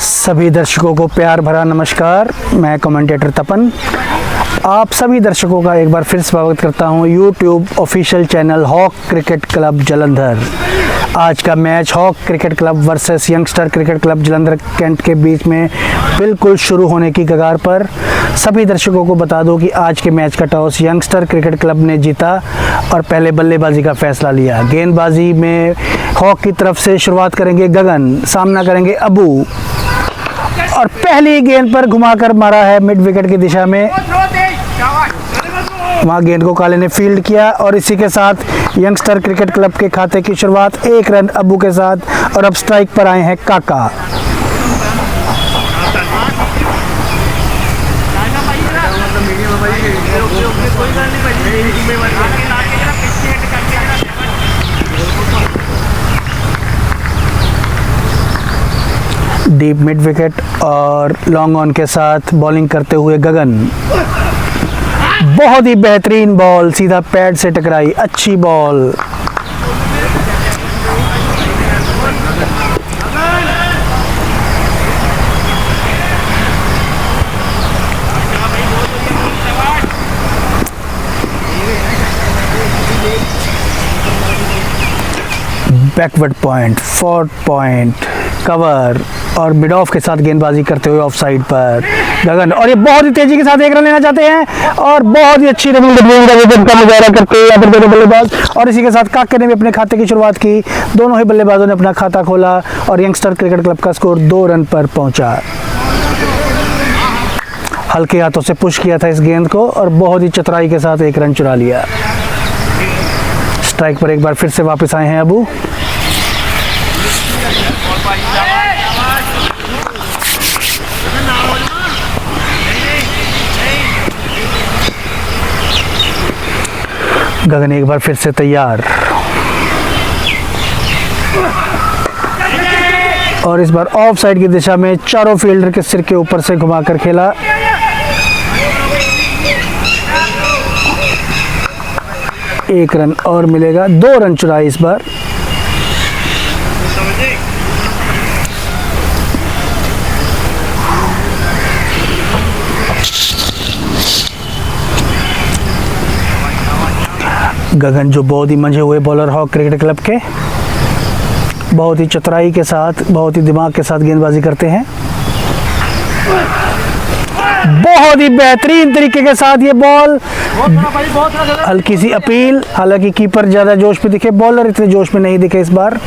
सभी दर्शकों को प्यार भरा नमस्कार। मैं कमेंटेटर तपन आप सभी दर्शकों का एक बार फिर स्वागत करता हूं YouTube official channel Hawk cricket club Jalandhar. आज का match Hawk cricket club versus youngster cricket club Jalandhar cantt के बीच में बिल्कुल शुरू होने की कगार पर। सभी दर्शकों को बता दूं कि आज के मैच का टॉस यंगस्टर क्रिकेट क्लब ने जीता और पहले बल्लेबाजी का फैसला लिया। गेंदबाजी में हॉक की तरफ से शुरुआत करेंगे गगन, सामना करेंगे अबू और पहली गेंद पर घुमाकर मारा है मिड विकेट की दिशा में। वहां गेंद को काले ने फील्ड किया और इसी के साथ यंगस्टर क्रिकेट क्लब के खाते की शुरुआत 1 रन अबू के साथ। और अब स्ट्राइक पर आए हैं काका। डीप मिड विकेट और लॉन्ग ऑन के साथ बॉलिंग करते हुए गगन। बहुत ही बेहतरीन बॉल, सीधा पैड से टकराई, अच्छी ball. Backward point, fourth point, cover और मिड ऑफ के साथ गेंदबाजी करते हुए ऑफ साइड पर गगन। और ये बहुत ही तेजी के साथ 1 रन लेना चाहते हैं और बहुत ही अच्छी रनिंग का मुजाहरा करते हुए दोनों बल्लेबाज। और इसी के साथ काके ने भी अपने खाते की शुरुआत की। दोनों ही बल्लेबाजों ने अपना खाता खोला और यंगस्टर क्रिकेट क्लब का स्कोर 2 रन पर पहुंचा। हल्के हाथों से पुश किया था इस गेंद को और बहुत ही चतुराई के साथ 1 रन चुरा लिया। स्ट्राइक पर एक बार फिर से वापस आए हैं अबू। गगन एक बार फिर से तैयार और इस बार ऑफ साइड की दिशा में चारों फील्डर के सिर के ऊपर से घुमाकर खेला। एक रन और मिलेगा, 2 रन चुराए इस बार। गगन जो बहुत ही मंझे हुए बॉलर हॉक क्रिकेट क्लब के, बहुत ही चतुराई के साथ, बहुत ही दिमाग के साथ गेंदबाजी करते हैं। बहुत ही बेहतरीन तरीके के साथ ये बॉल, हल्की सी अपील। हालांकि कीपर ज्यादा जोश में दिखे, बॉलर इतने जोश में नहीं दिखे इस बार,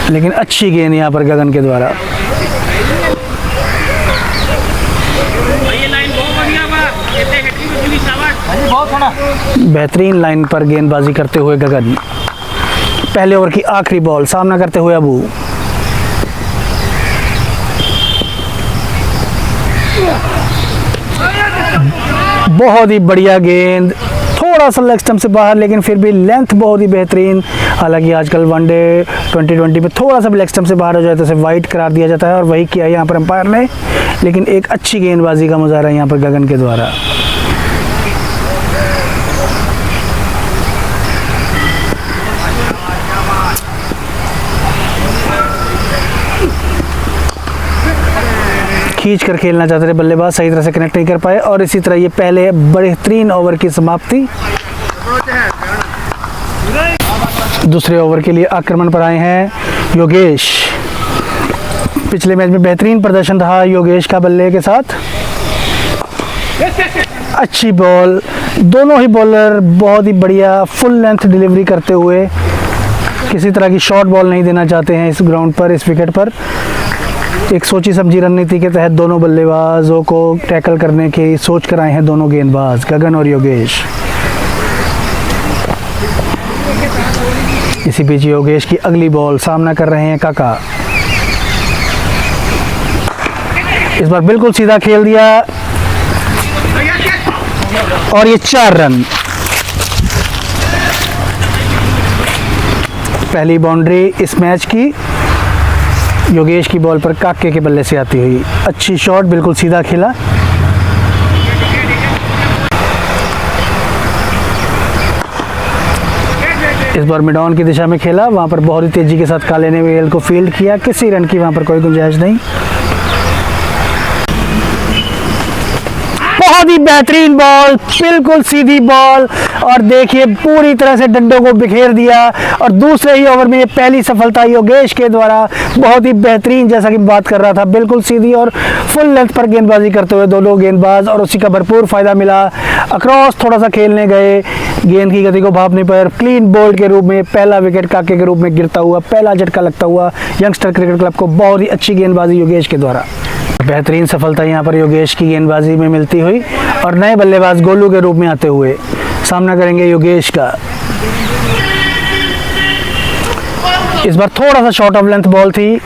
लेकिन अच्छी गेंद यहाँ पर गगन के द्वारा। बेहतरीन लाइन पर गेंदबाजी करते हुए गगन। पहले ओवर की आखिरी बॉल, सामना करते हुए अबू। बहुत ही बढ़िया गेंद, थोड़ा सा लेग स्टंप से बाहर, लेकिन फिर भी लेंथ बहुत ही बेहतरीन। हालांकि आजकल वनडे 2020 में थोड़ा सा भी लेग स्टंप से बाहर हो जाए तो उसे वाइड करार दिया जाता है और वही किया यहाँ पर अंपायर ने। लेकिन एक अच्छी गेंदबाजी का मुजाहरा यहाँ पर गगन के द्वारा। खींच कर खेलना चाहते थे बल्लेबाज, सही तरह से कनेक्ट नहीं कर पाए और इसी तरह ये पहले बेहतरीन ओवर की समाप्ति। दूसरे ओवर के लिए आक्रमण पर आए हैं योगेश। पिछले मैच में बेहतरीन प्रदर्शन रहा योगेश का बल्ले के साथ। अच्छी बॉल, दोनों ही बॉलर बहुत ही बढ़िया फुल लेंथ डिलीवरी करते हुए किसी तरह की शॉर्ट बॉल नहीं देना चाहते हैं इस ग्राउंड पर, इस विकेट पर। एक सोची समझी रणनीति के तहत दोनों बल्लेबाजों को टैकल करने की सोच कर आए हैं दोनों गेंदबाज गगन और योगेश। इसी बीच योगेश की अगली बॉल, सामना कर रहे हैं काका। इस बार बिल्कुल सीधा खेल दिया और ये 4 रन। पहली बाउंड्री इस मैच की योगेश की बॉल पर काके के बल्ले से आती हुई। अच्छी शॉट, बिल्कुल सीधा खेला। इस बार मिड ऑन की दिशा में खेला, वहाँ पर बहुत ही तेज़ी के साथ काले ने गेंद को फील्ड किया, किसी रन की वहाँ पर कोई गुंजाइश नहीं। बहुत ही बेहतरीन बॉल, बिल्कुल सीधी बॉल, और देखिए पूरी तरह से डंडों को बिखेर दिया। और दूसरे ही ओवर में ये पहली सफलता योगेश के द्वारा, बहुत ही बेहतरीन, जैसा कि मैं बात कर रहा था, बिल्कुल सीधी और फुल लेंथ पर गेंदबाजी करते हुए दोनों गेंदबाज, और उसी का भरपूर फायदा मिला। अक्रॉस थोड़ा सा खेलने गए, गेंद की गति को भापने पर क्लीन बोल्ड के रूप में पहला विकेट काके के रूप में गिरता हुआ, पहला झटका लगता हुआ यंगस्टर क्रिकेट क्लब को। बहुत ही अच्छी गेंदबाजी योगेश के द्वारा, बेहतरीन सफलता यहाँ पर योगेश की गेंदबाजी में मिलती हुई, और नए बल्लेबाज गोलू के रूप में आते हुए सामना करेंगे योगेश का। इस बार थोड़ा सा शॉर्ट ऑफ लेंथ बॉल थी,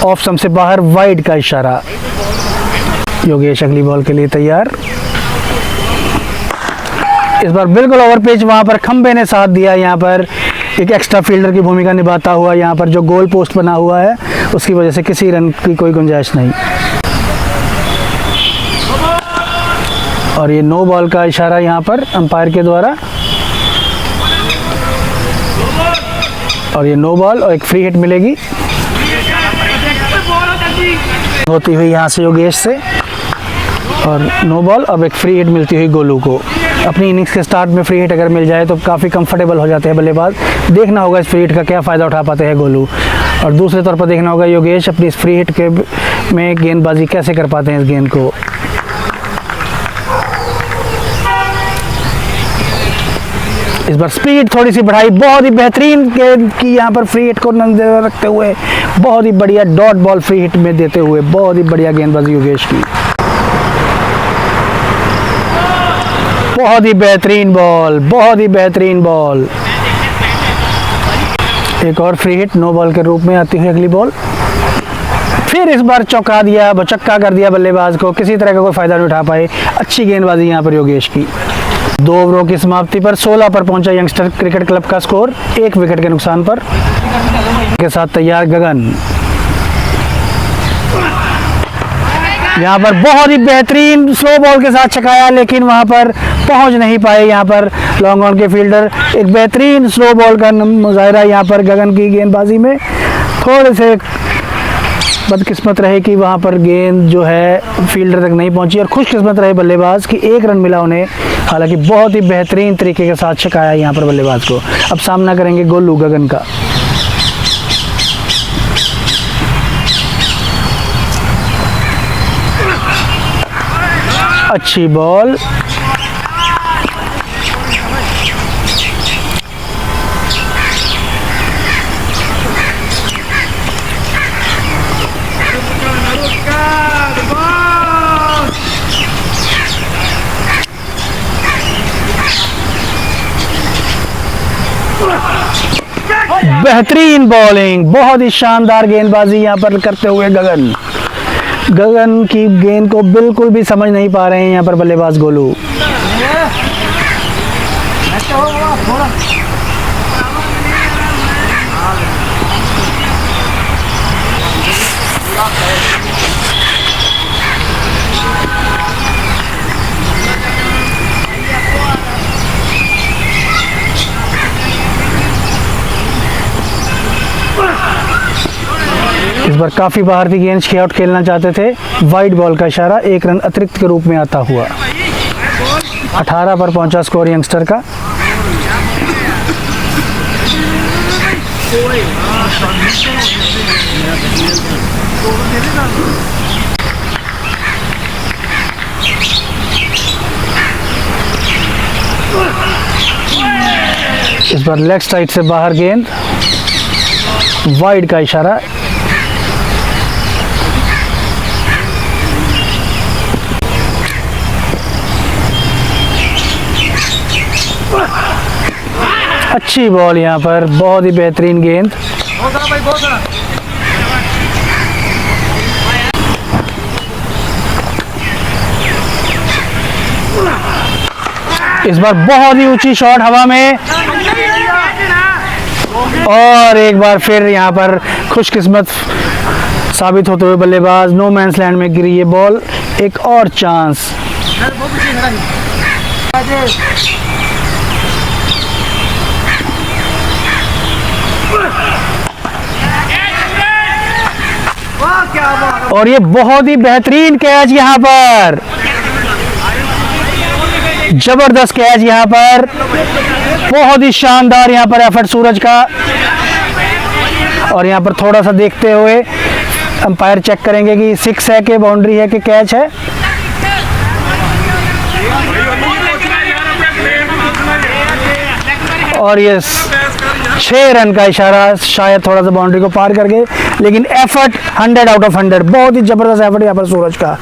ऑफ स्टंप से बाहर, वाइड का इशारा। योगेश अगली बॉल के लिए तैयार। इस बार बिल्कुल ओवर पिच, वहां पर खंबे ने साथ दिया, यहाँ पर एक एक्स्ट्रा फील्डर की भूमिका निभाता हुआ, यहाँ पर जो गोल पोस्ट बना हुआ है उसकी वजह से किसी रन की कोई गुंजाइश नहीं। और ये नो बॉल का इशारा यहाँ पर अंपायर के द्वारा, और ये नो बॉल और एक फ्री हिट मिलेगी होती हुई यहाँ से योगेश से, और नो बॉल। अब एक फ्री हिट मिलती हुई गोलू को। अपनी इनिंग्स के स्टार्ट में फ्री हिट अगर मिल जाए तो काफ़ी कंफर्टेबल हो जाते हैं बल्लेबाज। देखना होगा इस फ्री हिट का क्या फ़ायदा उठा पाते हैं गोलू, और दूसरे तौर पर देखना होगा योगेश अपनी इस फ्री हिट के में गेंदबाजी कैसे कर पाते हैं इस गेंद को। इस बार स्पीड थोड़ी सी बढ़ाई, बहुत ही बेहतरीन गेंद की यहाँ पर फ्री हिट को नजर रखते हुए, बहुत ही बढ़िया डॉट बॉल फ्री हिट में देते हुए, बहुत ही बढ़िया गेंदबाजी योगेश की। बहुत ही बेहतरीन बॉल, बहुत ही बेहतरीन बॉल। एक और फ्री हिट नो बॉल के रूप में आती हुई अगली बॉल। फिर इस बार चौका दिया, चक्का कर दिया बल्लेबाज को, किसी तरह का कोई फायदा नहीं उठा पाए। अच्छी गेंदबाजी यहाँ पर योगेश की। 2 ओवरों की समाप्ति पर 16 पर पहुंचा यंगस्टर क्रिकेट क्लब का स्कोर, 1 विकेट के नुकसान पर। के साथ तैयार गगन, यहाँ पर बहुत ही बेहतरीन स्लो बॉल के साथ छकाया, लेकिन वहां पर पहुंच नहीं पाए यहाँ पर लॉन्ग ऑन के फील्डर। एक बेहतरीन स्लो बॉल का मुजाहिरा यहाँ पर गगन की गेंदबाजी में। थोड़े से बदकिस्मत रहे कि वहाँ पर गेंद जो है फील्डर तक नहीं पहुंची, और खुशकिस्मत रहे बल्लेबाज कि 1 रन मिला उन्हें। हालांकि बहुत ही बेहतरीन तरीके के साथ छकाया यहाँ पर बल्लेबाज को। अब सामना करेंगे गोलू गगन का। अच्छी बॉल, बेहतरीन बॉलिंग, बहुत ही शानदार गेंदबाजी यहाँ पर करते हुए गगन की गेंद को बिल्कुल भी समझ नहीं पा रहे हैं यहाँ पर बल्लेबाज गोलू। इस बार काफ़ी बाहर की गेंद आउट खेलना चाहते थे। वाइड बॉल का इशारा, 1 रन अतिरिक्त के रूप में आता हुआ। 18 पर पहुंचा स्कोर यंगस्टर का। इस बार लेग साइड से बाहर गेंद, वाइड का इशारा। अच्छी बॉल यहाँ पर, बहुत ही बेहतरीन गेंद। इस बार बहुत ही ऊंची शॉट हवा में, और एक बार फिर यहाँ पर खुशकिस्मत साबित होते हुए बल्लेबाज नो मैंस लैंड में गिरी ये बॉल। एक और चांस। और ये बहुत ही बेहतरीन कैच यहाँ पर, जबरदस्त कैच यहाँ पर, बहुत ही शानदार यहाँ पर एफर्ट सूरज का। और यहाँ पर थोड़ा सा देखते हुए अंपायर चेक करेंगे कि 6 है कि बाउंड्री है कि कैच है। और ये 6 रन का इशारा, शायद थोड़ा सा बाउंड्री को पार कर गए, लेकिन एफर्ट 100 आउट ऑफ 100, बहुत ही जबरदस्त एफर्ट यहाँ पर सूरज का।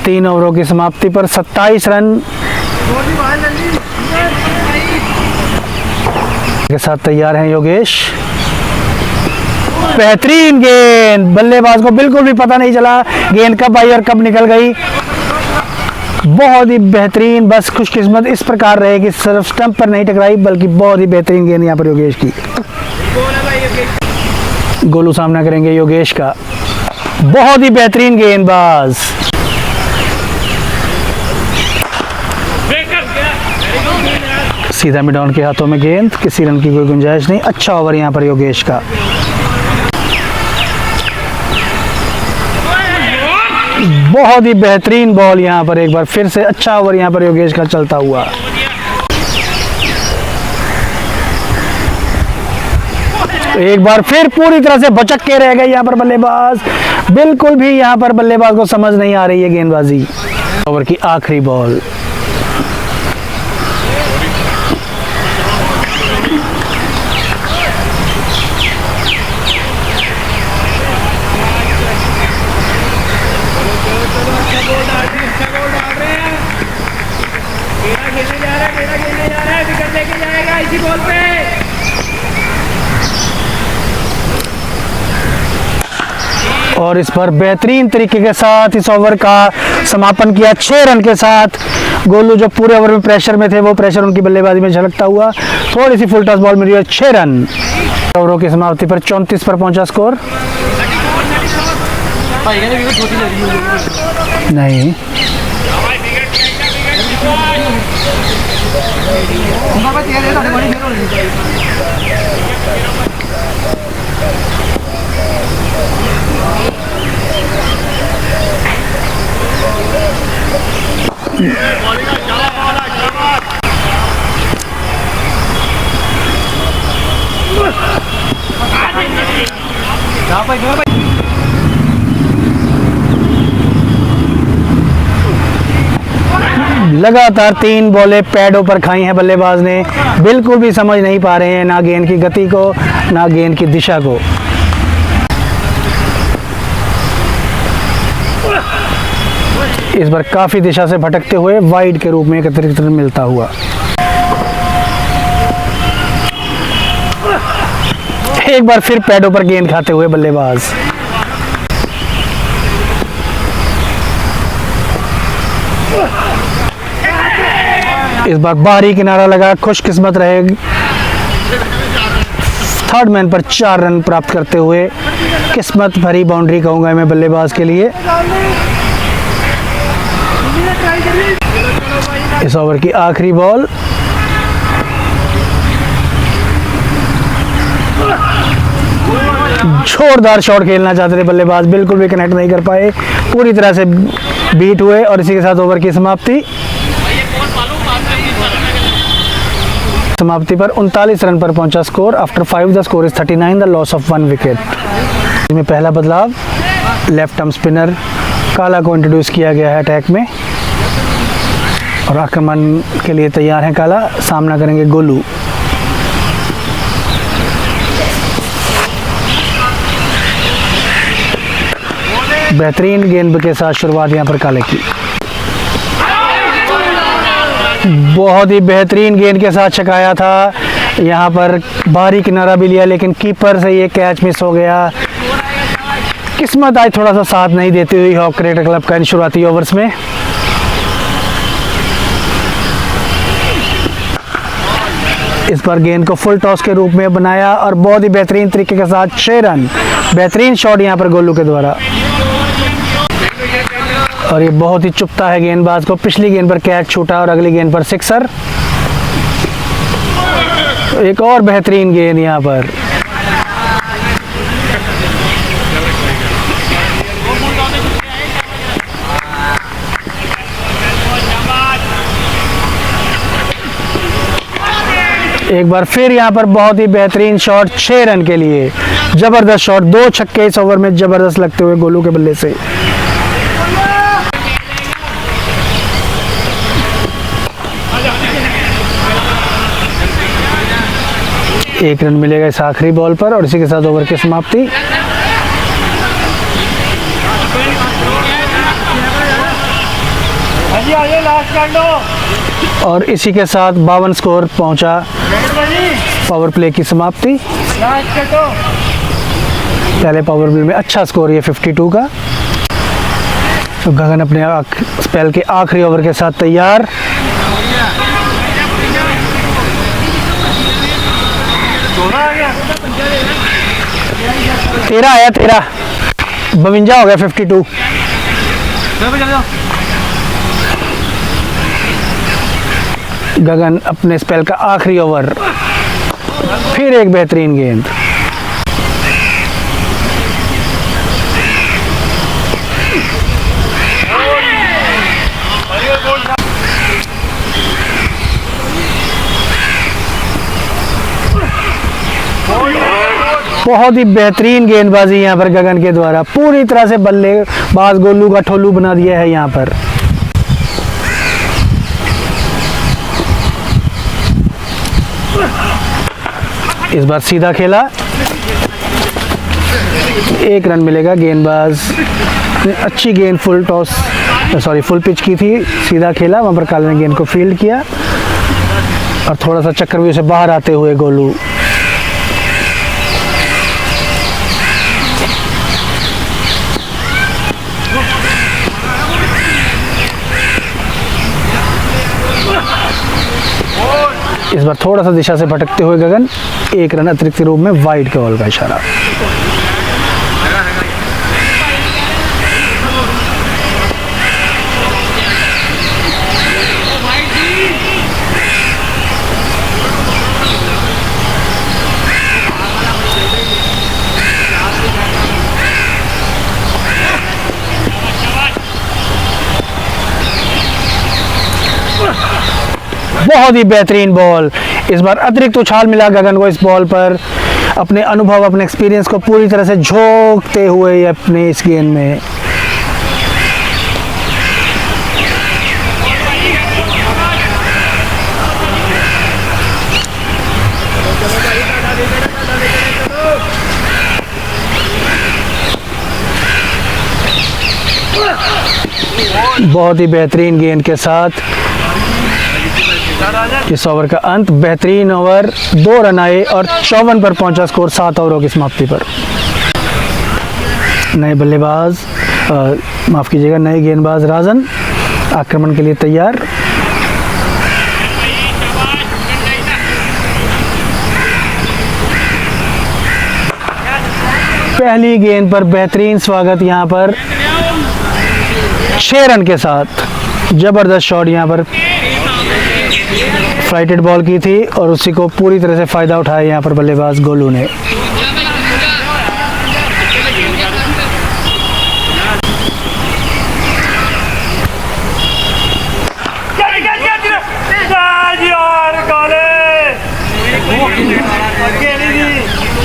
3 ओवरों की समाप्ति पर 27 रन के साथ तैयार हैं योगेश। बेहतरीन गेंद, बल्लेबाज को बिल्कुल भी पता नहीं चला गेंद कब आई और कब निकल गई। बहुत ही बेहतरीन, बस खुशकिस्मत इस प्रकार रहे कि सिर्फ स्टंप पर नहीं टकराई, बल्कि बहुत ही बेहतरीन गेंद यहाँ पर योगेश की। गोलू सामना करेंगे योगेश का, बहुत ही बेहतरीन गेंदबाज। सीधा मिड ऑन के हाथों में गेंद, किसी रन की कोई गुंजाइश नहीं। अच्छा ओवर यहाँ पर योगेश का। बहुत ही बेहतरीन बॉल यहाँ पर, एक बार फिर से अच्छा ओवर यहाँ पर योगेश का चलता हुआ। एक बार फिर पूरी तरह से भचक के रह गए यहाँ पर बल्लेबाज, बिल्कुल भी यहाँ पर बल्लेबाज को समझ नहीं आ रही है गेंदबाजी। ओवर की आखिरी बॉल, और इस पर बेहतरीन तरीके के साथ इस ओवर का समापन किया 6 रन के साथ। गोलू जो पूरे ओवर में प्रेशर में थे, वो प्रेशर उनकी बल्लेबाजी में झलकता हुआ। थोड़ी सी फुल टॉस बॉल मिली है, 6 रन। ओवरों की समाप्ति पर 34 पर पहुंचा स्कोर। नहीं, लगातार 3 बॉलें पैडों पर खाई हैं बल्लेबाज ने, बिल्कुल भी समझ नहीं पा रहे हैं ना गेंद की गति को, ना गेंद की दिशा को। इस बार काफी दिशा से भटकते हुए वाइड के रूप में एक अतिरिक्त रन मिलता हुआ। एक बार फिर पैडों पर गेंद खाते हुए बल्लेबाज। इस बार बाहरी किनारा लगा, खुशकिस्मत रहे थर्ड मैन पर 4 रन प्राप्त करते हुए। किस्मत भरी बाउंड्री कहूंगा मैं बल्लेबाज के लिए। इस ओवर की आखिरी बॉल, जोरदार शॉट खेलना चाहते थे बल्लेबाज, बिल्कुल भी कनेक्ट नहीं कर पाए, पूरी तरह से बीट हुए। और इसी के साथ ओवर की समाप्ति पर 39 रन पर पहुंचा score. After 5 the score is 39, the loss of 1 wicket. इसमें पहला बदलाव, लेफ्ट आर्म स्पिनर काला को इंट्रोड्यूस किया गया है अटैक में, और आक्रमण के लिए तैयार है काला। सामना करेंगे गोलू। बेहतरीन गेंद के साथ शुरुआत यहाँ पर काले की, बहुत ही बेहतरीन गेंद के साथ छकाया था। यहाँ पर बाहरी किनारा भी लिया, लेकिन कीपर से ये कैच मिस हो गया। किस्मत आज थोड़ा सा साथ नहीं देती हुई हॉक क्रिकेट क्लब का इन शुरुआती ओवर्स में। इस पर गेंद को फुल टॉस के रूप में बनाया और बहुत ही बेहतरीन तरीके के साथ 6 रन। बेहतरीन शॉट यहाँ पर गोलू के द्वारा, और ये बहुत ही चुपता है गेंदबाज को। पिछली गेंद पर कैच छूटा और अगली गेंद पर सिक्सर। एक और बेहतरीन गेंद यहाँ पर, एक बार फिर यहाँ पर बहुत ही बेहतरीन शॉट 6 रन के लिए, जबरदस्त शॉट, 2 छक्के इस ओवर में जबरदस्त लगते हुए गोलू के बल्ले से। एक रन मिलेगा इस आखिरी बॉल पर और इसी के साथ ओवर की समाप्ति। और इसी के साथ 52 स्कोर पहुंचा, पावर प्ले की समाप्ति। पहले पावर प्ले में अच्छा स्कोर ये 52 का। तो गगन अपने स्पेल के आखिरी ओवर के साथ तैयार। तेरह आया, 52 हो गया 52। गगन अपने स्पेल का आखिरी ओवर, फिर एक बेहतरीन गेंद। बहुत ही बेहतरीन गेंदबाजी यहाँ पर गगन के द्वारा, पूरी तरह से बल्लेबाज गोलू का ठोलू बना दिया है यहाँ पर। इस बार सीधा खेला, 1 रन मिलेगा। गेंदबाज ने अच्छी गेंद फुल पिच की थी, सीधा खेला, वहाँ पर काले ने गेंद को फील्ड किया और थोड़ा सा चक्रव्यूह से बाहर आते हुए गोलू। इस बार थोड़ा सा दिशा से भटकते हुए गगन, 1 रन अतिरिक्त रूप में वाइड के बॉल का इशारा। बहुत ही बेहतरीन बॉल, इस बार अतिरिक्त उछाल मिला गगन को इस बॉल पर। अपने अनुभव, अपने एक्सपीरियंस को पूरी तरह से झोंकते हुए अपने इस गेंद में। बहुत ही बेहतरीन गेंद के साथ इस ओवर का अंत। बेहतरीन ओवर, 2 रन आए और 54 पर पहुंचा स्कोर 7 ओवरों की समाप्ति पर। नए बल्लेबाज, माफ कीजिएगा, नए गेंदबाज राजन आक्रमण के लिए तैयार। पहली गेंद पर बेहतरीन स्वागत यहाँ पर 6 रन के साथ। जबरदस्त शॉट यहाँ पर फ्लाइटेड बॉल की थी और उसी को पूरी तरह से फायदा उठाया यहाँ पर बल्लेबाज गोलू ने।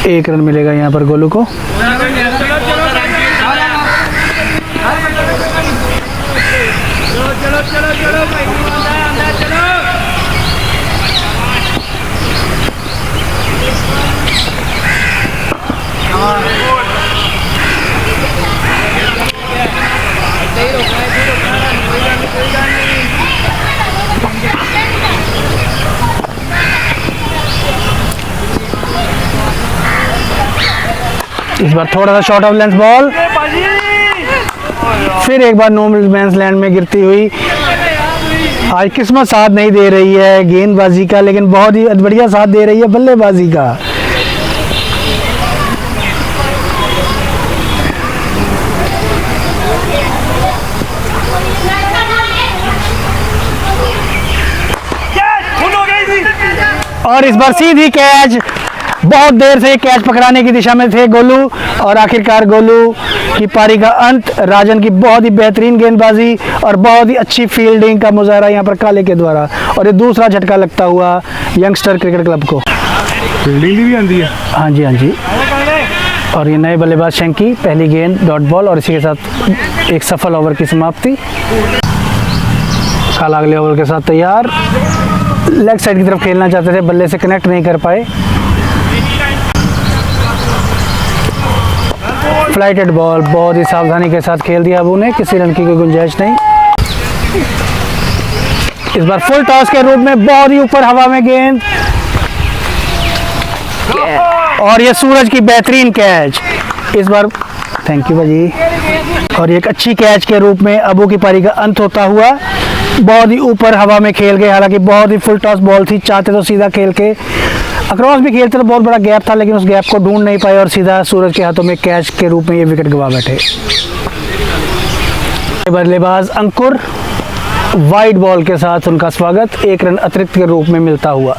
एक रन मिलेगा यहाँ पर गोलू को। इस बार थोड़ा सा शॉर्ट ऑफ लेंथ बॉल, फिर एक बार नो मैंस लैंड में गिरती हुई। आज किस्मत साथ नहीं दे रही है गेंदबाजी का, लेकिन बहुत ही बढ़िया साथ दे रही है बल्लेबाजी का। और इस बार सीधी कैच, बहुत देर से कैच पकड़ाने की दिशा में थे गोलू, और आखिरकार गोलू की पारी का अंत। राजन की बहुत ही बेहतरीन गेंदबाजी और बहुत ही अच्छी फील्डिंग का मुजाहरा यहाँ पर काले के द्वारा, और ये दूसरा झटका लगता हुआ यंगस्टर क्रिकेट क्लब को। फील्डिंग भी आती है। हाँ जी, हाँ जी। और ये नए बल्लेबाज शंकी, पहली गेंद डॉट बॉल, और इसी के साथ एक सफल ओवर की समाप्ति। काला अगले ओवर के साथ तैयार, लेग साइड की तरफ खेलना चाहते थे, बल्ले से कनेक्ट नहीं कर पाए। फ्लाइटेड बॉल बहुत ही सावधानी के साथ खेल दिया अबू ने, किसी रन की कोई गुंजाइश नहीं। इस बार फुल टॉस के रूप में बहुत ही ऊपर हवा में गेंद, और ये सूरज की बेहतरीन कैच इस बार, थैंक यू भाजी। और एक अच्छी कैच के रूप में अबू की पारी का अंत होता हुआ बहुत ही ऊपर हवा में खेल गए। हालांकि बहुत ही फुल टॉस बॉल थी, चाहते तो सीधा खेल के अक्रॉस भी खेलते तो बहुत बड़ा गैप था, लेकिन उस गैप को ढूंढ नहीं पाए और सीधा सूरज के हाथों में कैच के रूप में ये विकेट गवा बैठे। बल्लेबाज अंकुर, वाइड बॉल के साथ उनका स्वागत, 1 रन अतिरिक्त के रूप में मिलता हुआ।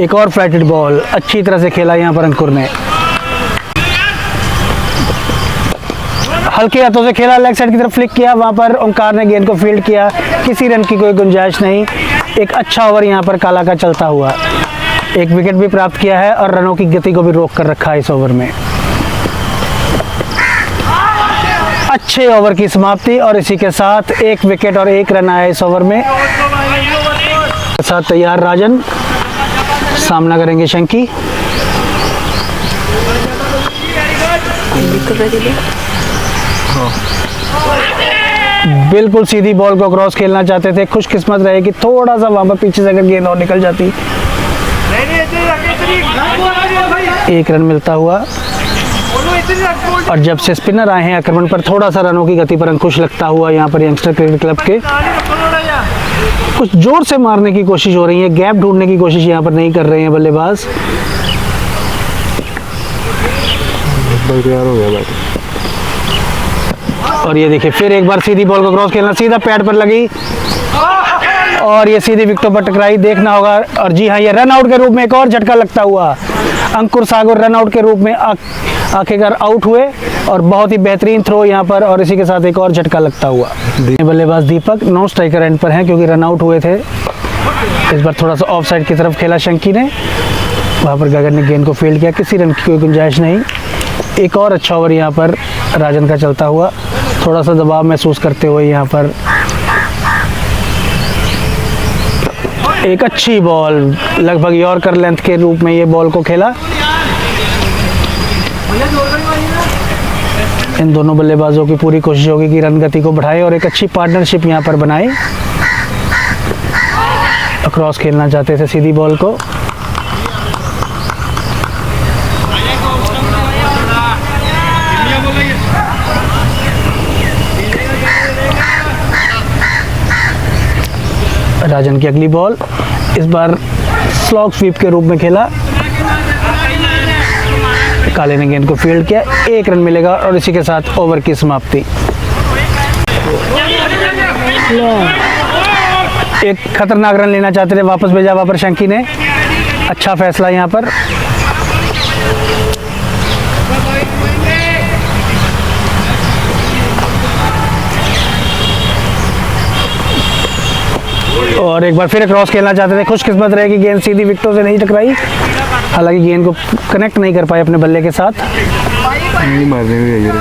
एक और फ्लाइटेड बॉल अच्छी तरह से खेला यहाँ पर अंकुर ने, हल्के हाथों से खेला, लेग साइड की तरफ फ्लिक किया, वहां पर ओंकार ने गेंद को फील्ड किया, किसी रन की कोई गुंजाइश नहीं। एक अच्छा ओवर यहाँ पर काला का चलता हुआ, एक विकेट भी प्राप्त किया है और रनों की गति को भी रोक कर रखा है इस ओवर में। अच्छे ओवर की समाप्ति, और इसी के साथ 1 विकेट और 1 रन आया इस ओवर में। साथ तैयार राजन, सामना करेंगे शंकी। बिल्कुल सीधी बॉल को क्रॉस खेलना चाहते थे, खुशकिस्मत रहे कि थोड़ा सा वहां पर पीछे से अगर गेंद और निकल जाती। 1 रन मिलता हुआ, और जब से स्पिनर आए हैं आक्रमण पर थोड़ा सा रनों की गति पर अंकुश लगता हुआ यहाँ पर यंगस्टर क्रिकेट क्लब के कुछ जोर से मारने की कोशिश हो रही है, गैप ढूंढने की कोशिश यहाँ पर नहीं कर रहे हैं बल्लेबाज। तैयार हो गया। और ये देखिए फिर एक बार सीधी बॉल को क्रॉस खेलना, सीधा पैड पर लगी और ये सीधी विकेटों पर टकराई, देखना होगा। और जी हाँ, ये रन आउट के रूप में एक और झटका लगता हुआ अंकुर सागर रन आउट के रूप में आखिरकार आउट हुए, और बहुत ही बेहतरीन थ्रो यहाँ पर, और इसी के साथ एक और झटका लगता हुआ। बल्लेबाज दीपक नॉन स्ट्राइकर एंड पर हैं क्योंकि रन आउट हुए थे। इस बार थोड़ा सा ऑफ साइड की तरफ खेला शंकी ने, वहाँ पर गगन ने गेंद को फील्ड किया, किसी रन की कोई गुंजाइश नहीं। एक और अच्छा ओवर यहाँ पर राजन का चलता हुआ, थोड़ा सा दबाव महसूस करते हुए यहाँ पर एक अच्छी बॉल, लगभग यॉर्कर लेंथ के रूप में ये बॉल को खेला। इन दोनों बल्लेबाजों की पूरी कोशिश होगी कि रन गति को बढ़ाए और एक अच्छी पार्टनरशिप यहाँ पर बनाए। क्रॉस खेलना चाहते थे सीधी बॉल को, राजन की अगली बॉल, इस बार स्लॉग स्वीप के रूप में खेला, काले ने गेंद को फील्ड किया, 1 रन मिलेगा और इसी के साथ ओवर की समाप्ति। एक खतरनाक रन लेना चाहते थे, वापस भेजा वहां पर शंकी ने, अच्छा फैसला यहाँ पर। और एक बार फिर क्रॉस खेलना चाहते थे, खुशकिस्मत रहे कि गेंद सीधी विकेटों से नहीं टकराई, हालांकि गेंद को कनेक्ट नहीं कर पाए अपने बल्ले के साथ। नहीं मारने में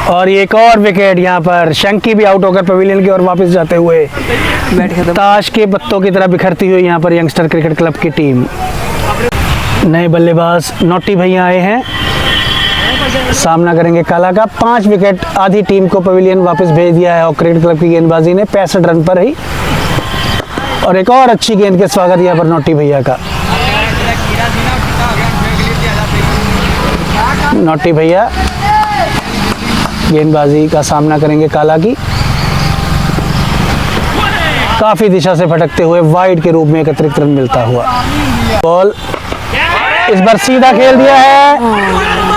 और एक और विकेट यहाँ पर, शंकी भी आउट होकर पवेलियन की ओर वापस जाते हुए, ताश के पत्तों की तरह बिखरती हुई यहाँ पर यंगस्टर क्रिकेट क्लब की टीम। नए बल्लेबाज नोटी भैया आए हैं, सामना करेंगे काला का। 5 विकेट आधी टीम को पवेलियन वापस भेज दिया है और क्रिकेट क्लब की गेंदबाजी ने 65 रन पर ही, और एक और अच्छी गेंद के स्वागत यहाँ पर नोटी भैया का। नोटी भैया गेंदबाजी का सामना करेंगे काला की। काफी दिशा से भटकते हुए वाइड के रूप में एक अतिरिक्त रन मिलता हुआ। बॉल इस बार सीधा खेल दिया है,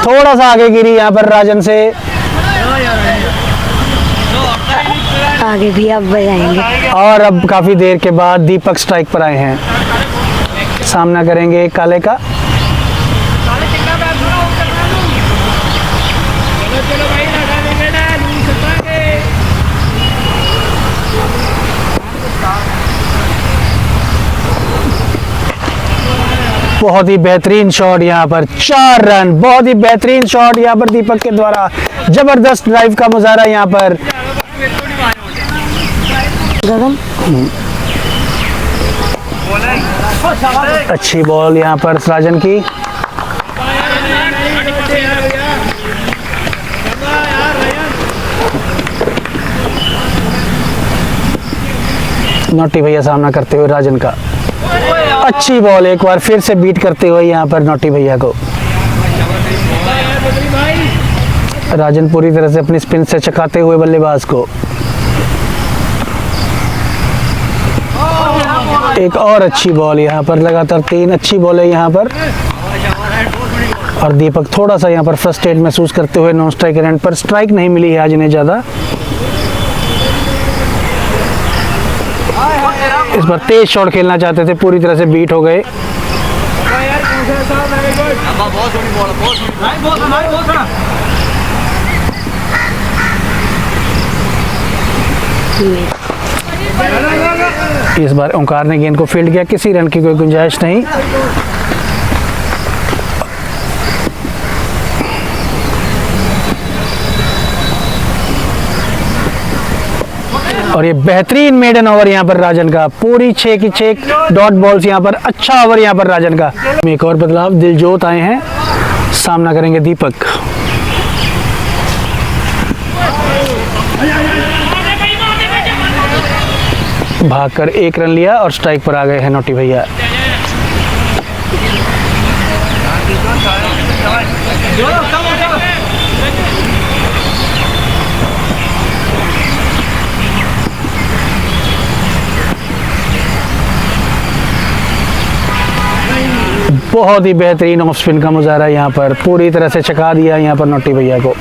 थोड़ा सा आगे गिरी यहाँ पर राजन से। आगे भी अब बजाएंगे। और अब काफी देर के बाद दीपक स्ट्राइक पर आए हैं, सामना करेंगे काले का। बहुत ही बेहतरीन शॉट यहाँ पर, 4 रन। बहुत ही बेहतरीन शॉट यहाँ पर दीपक के द्वारा, जबरदस्त ड्राइव का मुजाहरा यहाँ पर। गगन अच्छी बॉल यहाँ पर राजन की। नोटी भैया सामना करते हुए राजन का। अच्छी बॉल एक बार फिर से बीट करते हुए यहाँ पर नोटी भैया को। राजन पूरी तरह से अपनी स्पिन से चकाते हुए बल्लेबाज को। एक और अच्छी बॉल यहाँ पर, लगातार 3 अच्छी बॉल है यहाँ पर। और दीपक थोड़ा सा यहाँ पर फ्रस्ट्रेट महसूस करते हुए नॉन स्ट्राइक एंड पर, स्ट्राइक नहीं मिली है आज इन्हें ज़्यादा। इस बार तेज शॉट खेलना चाहते थे, पूरी तरह से बीट हो गए। इस बार ओंकार ने गेंद को फील्ड किया, किसी रन की कोई गुंजाइश नहीं। और ये बेहतरीन मेडन ओवर यहाँ पर राजन का, पूरी 6 की 6 डॉट बॉल्स यहाँ पर। अच्छा ओवर यहाँ पर राजन का। एक और बदलाव, दिलजोत आए हैं, सामना करेंगे दीपक। भागकर 1 रन लिया और स्ट्राइक पर आ गए हैं नोटी भैया। बहुत ही बेहतरीन ऑफ स्पिन का मुजाहरा यहाँ पर, पूरी तरह से चका दिया यहाँ पर नोटी भैया को।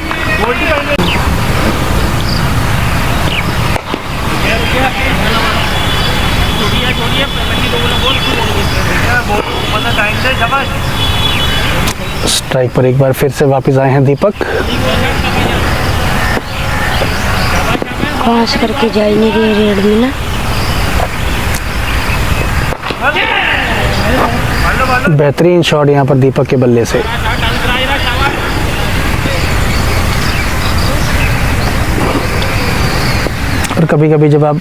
स्ट्राइक पर एक बार फिर से वापस आए हैं दीपक। क्रॉस करके जा नहीं रही रेड में ना। बेहतरीन शॉट यहाँ पर दीपक के बल्ले से। और कभी कभी जब आप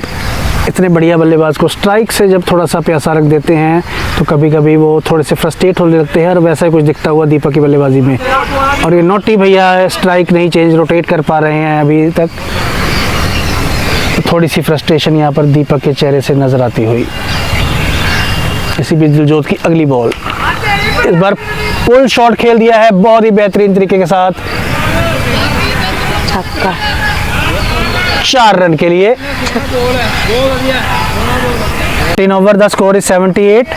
इतने बढ़िया बल्लेबाज को स्ट्राइक से जब थोड़ा सा प्यासा रख देते हैं तो कभी कभी वो थोड़े से फ्रस्ट्रेट होने लगते हैं, और वैसा ही कुछ दिखता हुआ दीपक की बल्लेबाजी में। और ये नोटी भैया स्ट्राइक नहीं चेंज रोटेट कर पा रहे हैं अभी तक, तो थोड़ी सी फ्रस्ट्रेशन यहाँ पर दीपक के चेहरे से नजर आती हुई। इसी बीच दिलजोत की अगली बॉल, इस बार पुल शॉट खेल दिया है बहुत ही बेहतरीन तरीके के साथ, छक्का। 4 रन के लिए। 10 over, the score is 78.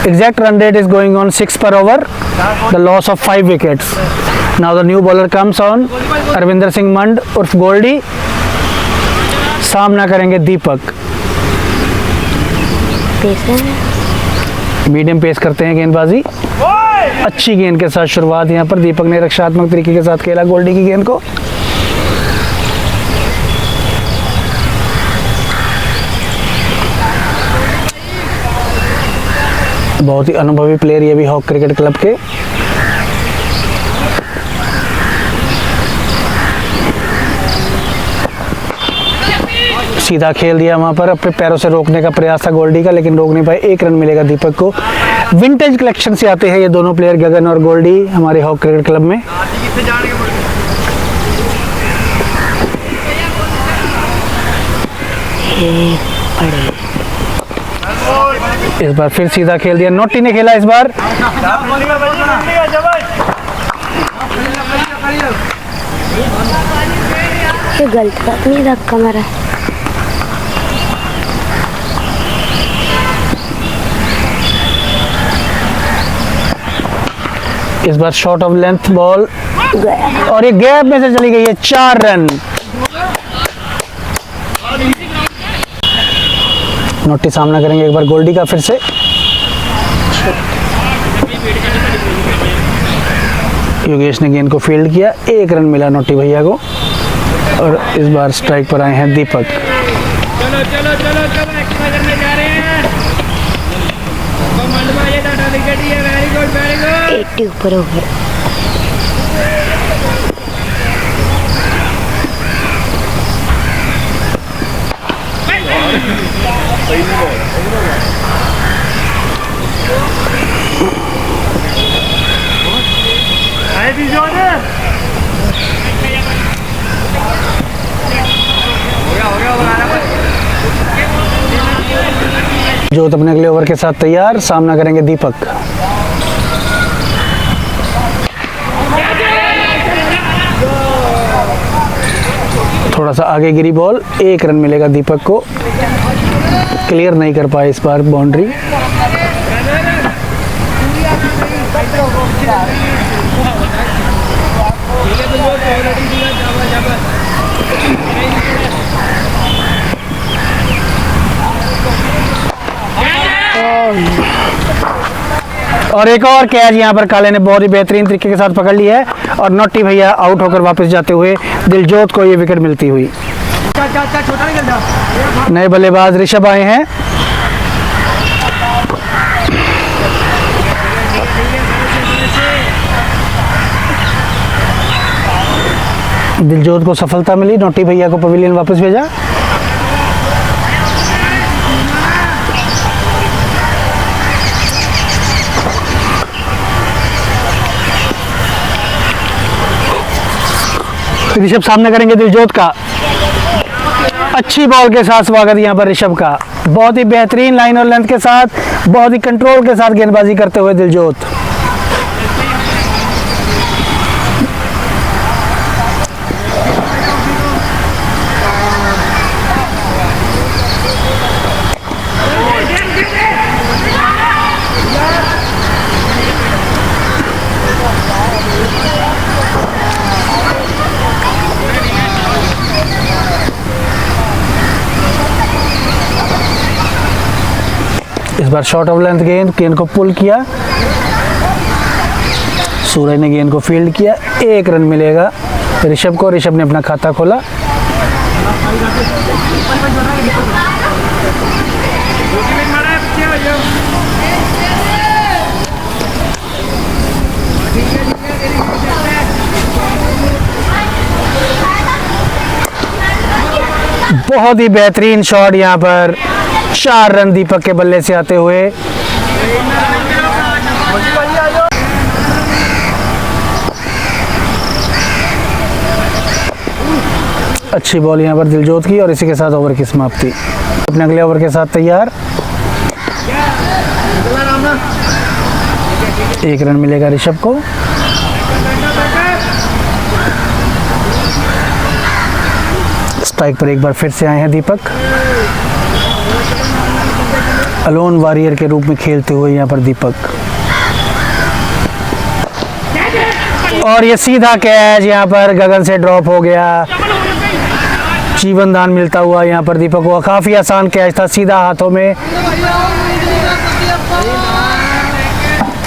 Exact run rate is going on 6 per over. The loss of 5 wickets. Now the new bowler comes on, Arvinder Singh Mand उर्फ गोल्डी। सामना करेंगे दीपक। मीडियम पेस करते हैं गेंदबाजी। अच्छी गेंद के साथ शुरुआत यहाँ पर दीपक ने रक्षात्मक तरीके के साथ खेला गोल्डी की गेंद को। बहुत ही अनुभवी प्लेयर ये भी हॉक क्रिकेट क्लब के। सीधा खेल दिया वहां पर, अपने पैरों से रोकने का प्रयास था गोल्डी का, लेकिन रोक नहीं पाए। 1 रन मिलेगा दीपक को। विंटेज कलेक्शन से आते हैं ये दोनों प्लेयर, गगन और गोल्डी, हमारे हॉक क्रिकेट क्लब में। इस बार फिर सीधा खेल दिया, नोटी ने खेला इस बार। ये गलत बात नहीं, धक्का मारा। इस बार शॉर्ट ऑफ लेंथ बॉल गया। और ये गैप में से चली गई है 4 रन। नोटी सामना करेंगे एक बार गोल्डी का फिर से। योगेश ने गेंद को फील्ड किया, 1 रन मिला नोटी भैया को। और इस बार स्ट्राइक पर आए हैं दीपक। चलो चलो चलो चलो एक्स्ट्रा करने जा रहे हैं। मंडवा ये डाटा विकेट ही है। Very good very good. 80 ऊपर हो गया। आए भी जो ने हो गया बनाना पर। जोत अपने अगले ओवर के साथ तैयार, सामना करेंगे दीपक। थोड़ा सा आगे गिरी बॉल, 1 रन मिलेगा दीपक को। क्लियर नहीं कर पाए इस बार बाउंड्री। और एक और कैच यहाँ पर काले ने बहुत ही बेहतरीन तरीके के साथ पकड़ ली है और नोटी भैया आउट होकर वापस जाते हुए दिलजोत को ये विकेट मिलती हुई। नए बल्लेबाज ऋषभ आए हैं। दिलजोत को सफलता मिली, नोटी भैया को पवेलियन वापस भेजा। ऋषभ सामने करेंगे दिलजोत का। अच्छी बॉल के साथ स्वागत यहाँ पर ऋषभ का। बहुत ही बेहतरीन लाइन और लेंथ के साथ, बहुत ही कंट्रोल के साथ गेंदबाजी करते हुए दिलजोत। इस बार शॉर्ट ऑफ लेंथ गेंद को पुल किया। सूरज ने गेंद को फील्ड किया, 1 रन मिलेगा ऋषभ को। ऋषभ ने अपना खाता खोला। बहुत ही बेहतरीन शॉट यहाँ पर, 4 रन दीपक के बल्ले से आते हुए। अच्छी बॉल यहाँ पर दिलजोत की और इसी के साथ ओवर की समाप्ति। अपने अगले ओवर के साथ तैयार। 1 रन मिलेगा ऋषभ को। स्ट्राइक पर एक बार फिर से आए हैं दीपक। अलोन वॉरियर के रूप में खेलते हुए यहाँ पर दीपक। और ये सीधा कैच यहाँ पर गगन से ड्रॉप हो गया। जीवन दान मिलता हुआ यहाँ पर दीपक को। काफी आसान कैच था, सीधा हाथों में।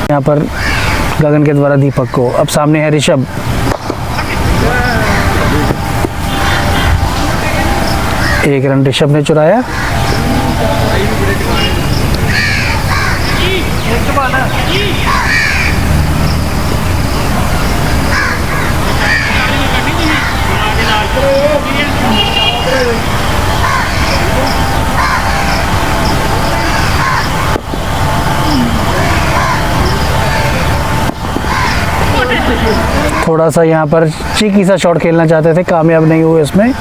यहाँ पर गगन के द्वारा दीपक को। अब सामने है ऋषभ। एक रन ऋषभ ने चुराया। थोड़ा सा यहाँ पर चीकी सा शॉट खेलना चाहते थे, कामयाब नहीं हुए इसमें।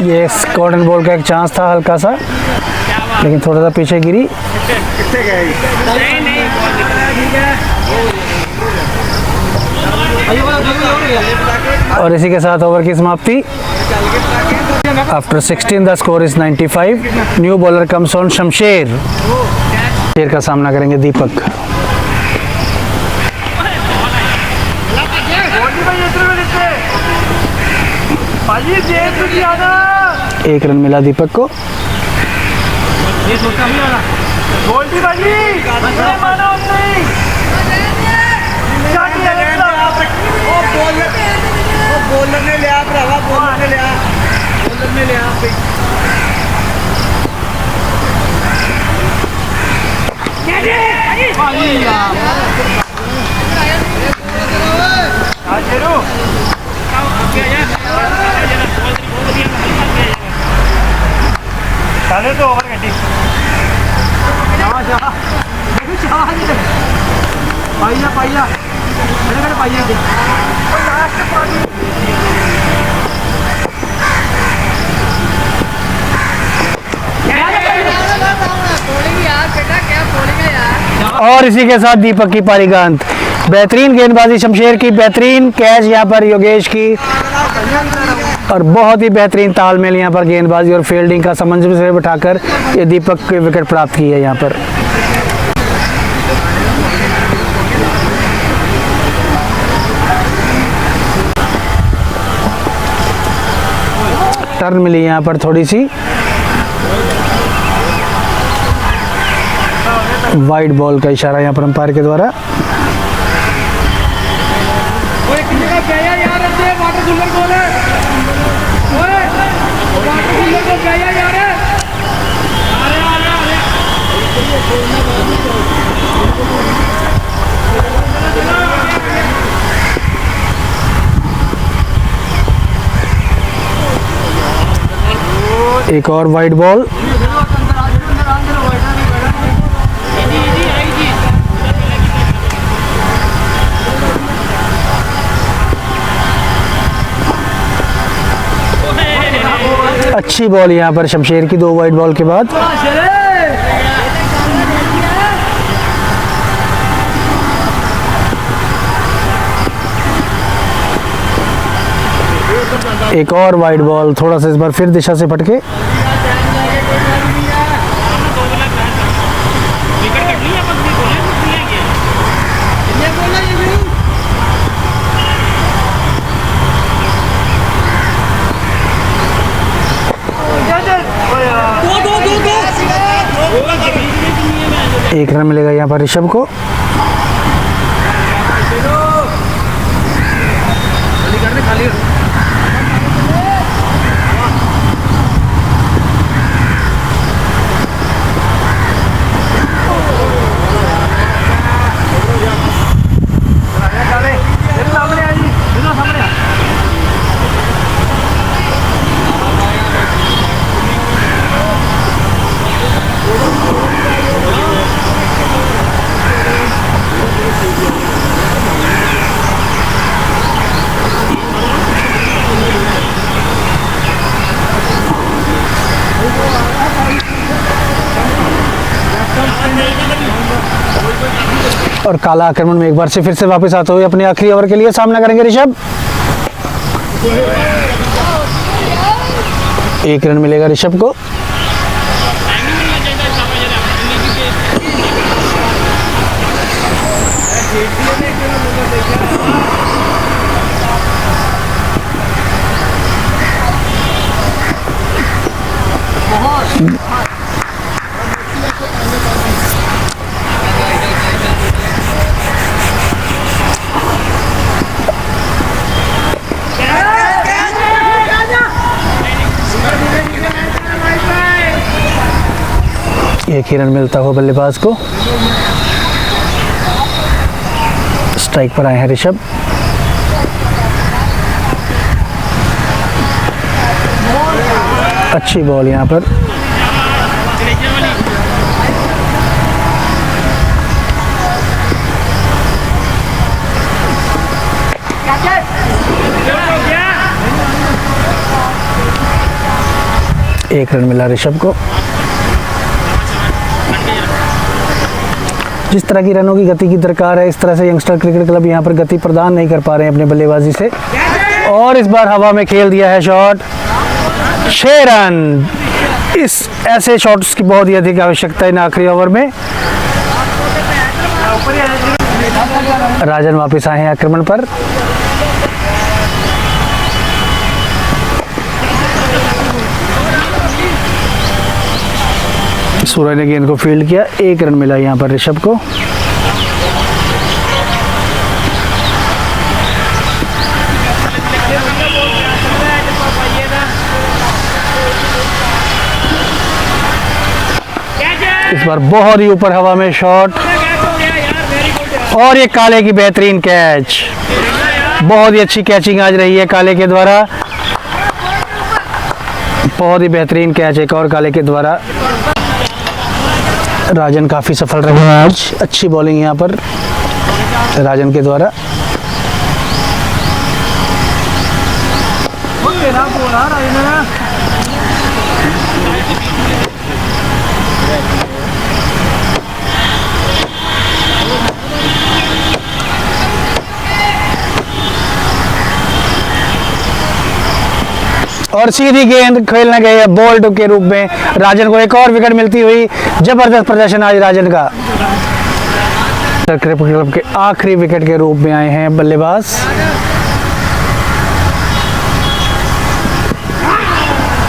ये कॉटन बॉल का एक चांस था हल्का सा, लेकिन थोड़ा सा पीछे गिरी। नहीं नहीं ठीक है। और इसी के साथ ओवर की समाप्ति। After 16 the score is 95। New bowler comes on Shamsher. शेर का सामना करेंगे दीपक। एक रन मिला दीपक को। बॉलर ने लिया भरावा, बॉलर ने लिया, बॉलर ने लिया। तो ओवर गड्डी पाइया पाइया पाइया और इसी के साथ दीपक की पारी का अंत। बेहतरीन गेंदबाजी शमशेर की, बेहतरीन कैच यहाँ पर योगेश की, और बहुत ही बेहतरीन तालमेल यहाँ पर गेंदबाजी और फील्डिंग का सामंजस्य बिठाकर ये दीपक की विकेट प्राप्त की है यहाँ पर। टर्न मिली यहाँ पर थोड़ी सी, वाइड बॉल का इशारा यहाँ पर अंपायर के द्वारा। एक और वाइड बॉल। अच्छी बॉल यहाँ पर शमशेर की, 2 वाइड बॉल के बाद। एक और वाइड बॉल, थोड़ा सा इस बार फिर दिशा से फटके। एक रन मिलेगा यहाँ पर ऋषभ को। और काला आक्रमण में एक बार से फिर से वापस आते हुए अपने आखिरी ओवर के लिए सामना करेंगे ऋषभ। 1 रन मिलेगा ऋषभ को। एक ही रन मिलता हो बल्लेबाज को। स्ट्राइक पर आए हैं ऋषभ। अच्छी बॉल यहाँ पर। 1 रन मिला ऋषभ को। जिस तरह की रनों की गति की दरकार है, इस तरह से यंगस्टर क्रिकेट क्लब यहाँ पर गति प्रदान नहीं कर पा रहे हैं अपने बल्लेबाजी से। और इस बार हवा में खेल दिया है शॉट, 6 रन। इस ऐसे शॉट्स की बहुत ही अधिक आवश्यकता है इन आखिरी ओवर में। राजन वापस आए हैं आक्रमण पर। सूरज ने गेंद को फील्ड किया, 1 रन मिला यहाँ पर ऋषभ को। इस बार बहुत ही ऊपर हवा में शॉट और ये काले की बेहतरीन कैच। बहुत ही अच्छी कैचिंग आज रही है काले के द्वारा, बहुत ही बेहतरीन कैच एक और काले के द्वारा। राजन काफ़ी सफल रहे हैं आज, अच्छी बॉलिंग यहाँ पर राजन के द्वारा। और सीधी गेंद खेलने गए है बोल्ड के रूप में। राजन को एक और विकेट मिलती हुई। जबरदस्त प्रदर्शन आज राजन का। क्रिकेट क्लब के आखिरी विकेट के रूप में आए हैं बल्लेबाज।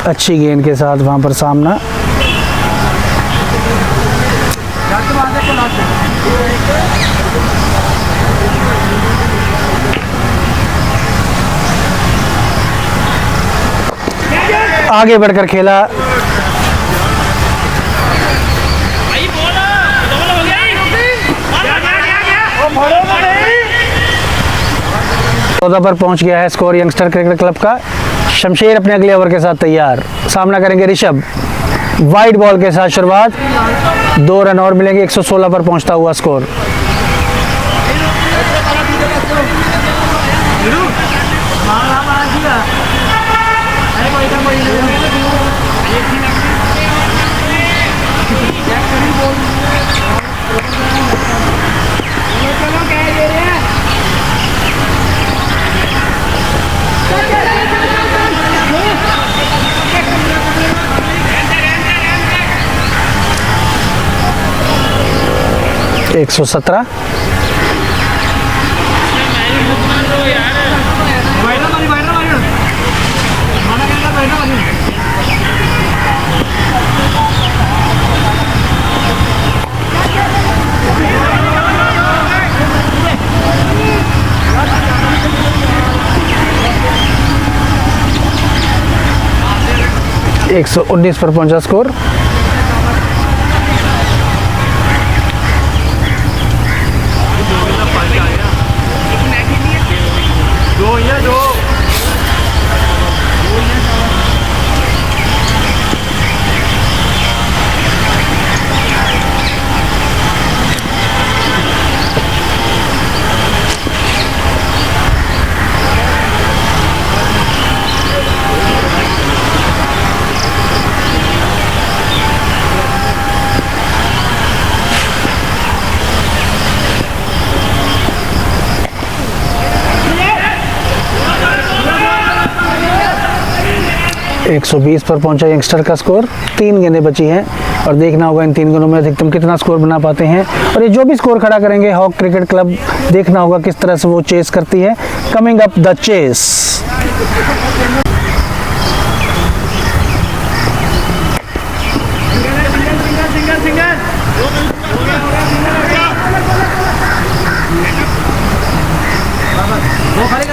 अच्छी गेंद के साथ वहां पर सामना। आगे बढ़कर खेला। चौदह पर पहुंच गया है स्कोर यंगस्टर क्रिकेट क्लब का। शमशेर अपने अगले ओवर के साथ तैयार, सामना करेंगे ऋषभ। वाइड बॉल के साथ शुरुआत, 2 रन और मिलेंगे। 116 पर पहुंचता हुआ स्कोर। एक 117। एक 119 पर पहुंचा स्कोर। एक 120 पर पहुंचा यंगस्टर का स्कोर। 3 गेंदें बची हैं और देखना होगा इन 3 गेंदों में अधिकतम कितना स्कोर बना पाते हैं। और ये जो भी स्कोर खड़ा करेंगे हॉक क्रिकेट क्लब, देखना होगा किस तरह से वो चेस करती है। Coming up the chase.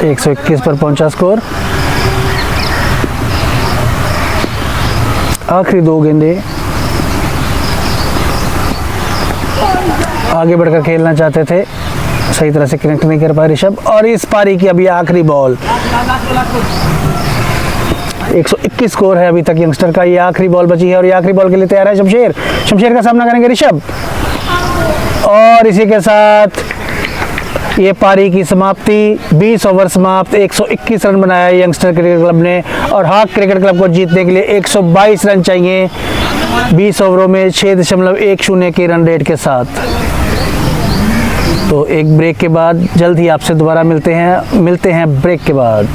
एक 121 पर पहुंचा स्कोर। आखिरी 2 गेंदे। आगे बढ़कर खेलना चाहते थे, सही तरह से कनेक्ट नहीं कर पाए ऋषभ। और इस पारी की अभी आखिरी बॉल। 121 स्कोर है अभी तक यंगस्टर का। ये आखिरी बॉल बची है और ये आखिरी बॉल के लिए तैयार है शमशेर। शमशेर का सामना करेंगे ऋषभ। और इसी के साथ ये पारी की समाप्ति 20 ओवर समाप्त 121 रन बनाया यंगस्टर क्रिकेट क्लब ने और हॉक क्रिकेट क्लब को जीतने के लिए 122 रन चाहिए 20 ओवरों में 6.10 के रन रेट के साथ। तो एक ब्रेक के बाद जल्द ही आपसे दोबारा मिलते हैं ब्रेक के बाद।